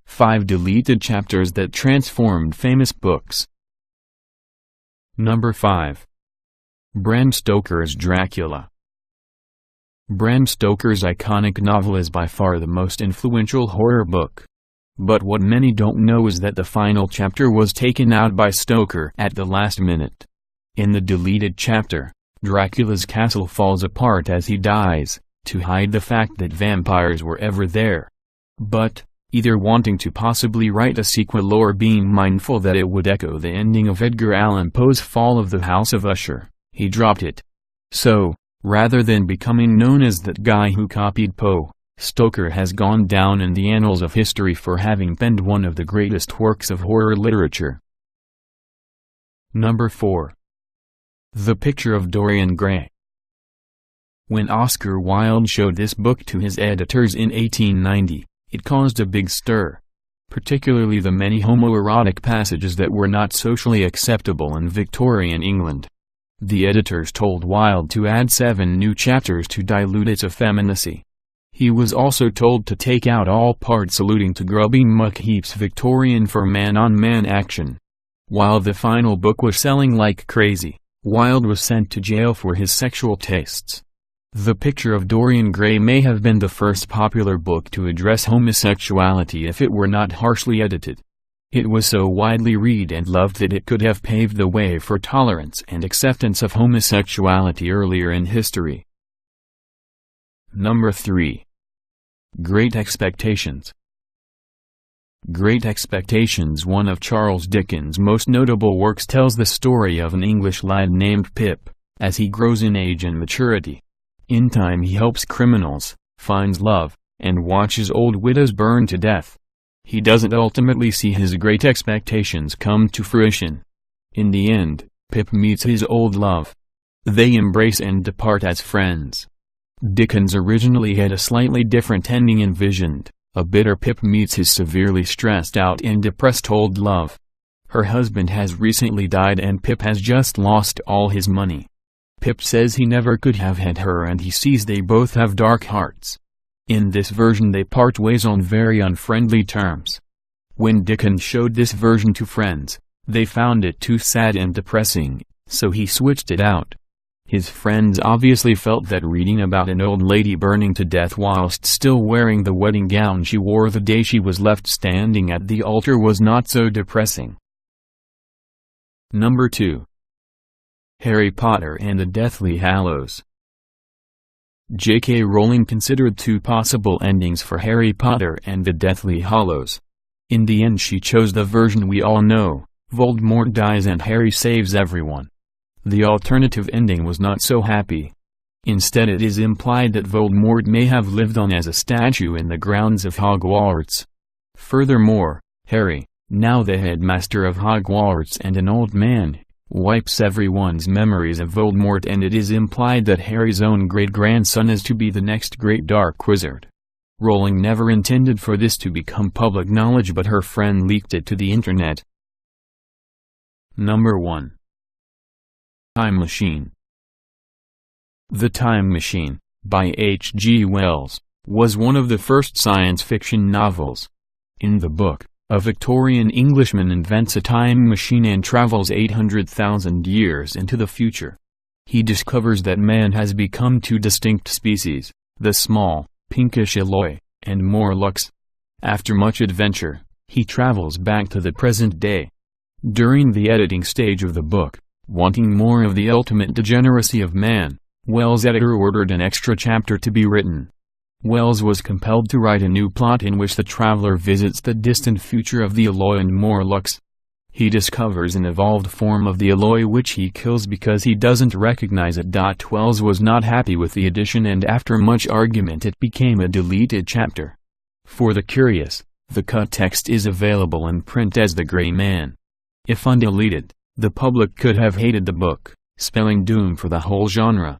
Five deleted chapters that transformed famous books. Number 5. Bram Stoker's Dracula. Bram Stoker's iconic novel is by far the most influential horror book. But what many don't know is that the final chapter was taken out by Stoker at the last minute. In the deleted chapter, Dracula's castle falls apart as he dies, to hide the fact that vampires were ever there. But, either wanting to possibly write a sequel or being mindful that it would echo the ending of Edgar Allan Poe's Fall of the House of Usher, he dropped it. So, rather than becoming known as that guy who copied Poe, Stoker has gone down in the annals of history for having penned one of the greatest works of horror literature. Number 4. The Picture of Dorian Gray. When Oscar Wilde showed this book to his editors in 1890, it caused a big stir. Particularly the many homoerotic passages that were not socially acceptable in Victorian England. The editors told Wilde to add 7 new chapters to dilute its effeminacy. He was also told to take out all parts alluding to grubby muck heaps Victorian for man-on-man action. While the final book was selling like crazy, Wilde was sent to jail for his sexual tastes. The Picture of Dorian Gray may have been the first popular book to address homosexuality if it were not harshly edited. It was so widely read and loved that it could have paved the way for tolerance and acceptance of homosexuality earlier in history. Number 3. Great Expectations. Great Expectations, one of Charles Dickens' most notable works, tells the story of an English lad named Pip, as he grows in age and maturity. In time he helps criminals, finds love, and watches old widows burn to death. He doesn't ultimately see his great expectations come to fruition. In the end, Pip meets his old love. They embrace and depart as friends. Dickens originally had a slightly different ending envisioned. A bitter Pip meets his severely stressed out and depressed old love. Her husband has recently died and Pip has just lost all his money. Pip says he never could have had her and he sees they both have dark hearts. In this version they part ways on very unfriendly terms. When Dickens showed this version to friends, they found it too sad and depressing, so he switched it out. His friends obviously felt that reading about an old lady burning to death whilst still wearing the wedding gown she wore the day she was left standing at the altar was not so depressing. Number 2. Harry Potter and the Deathly Hallows. J.K. Rowling considered 2 possible endings for Harry Potter and the Deathly Hallows. In the end she chose the version we all know: Voldemort dies and Harry saves everyone. The alternative ending was not so happy. Instead it is implied that Voldemort may have lived on as a statue in the grounds of Hogwarts. Furthermore, Harry, now the headmaster of Hogwarts and an old man, wipes everyone's memories of Voldemort, and it is implied that Harry's own great-grandson is to be the next great dark wizard. Rowling never intended for this to become public knowledge, but her friend leaked it to the internet. Number 1. Time Machine. The Time Machine, by H.G. Wells, was one of the first science fiction novels. In the book, a Victorian Englishman invents a time machine and travels 800,000 years into the future. He discovers that man has become 2 distinct species, the small, pinkish Eloi, and Morlocks. After much adventure, he travels back to the present day. During the editing stage of the book, wanting more of the ultimate degeneracy of man, Wells' editor ordered an extra chapter to be written. Wells was compelled to write a new plot in which the traveler visits the distant future of the Eloi and Morlocks. He discovers an evolved form of the Eloi which he kills because he doesn't recognize it. Wells was not happy with the addition, and after much argument it became a deleted chapter. For the curious, the cut text is available in print as The Gray Man. If undeleted, the public could have hated the book, spelling doom for the whole genre.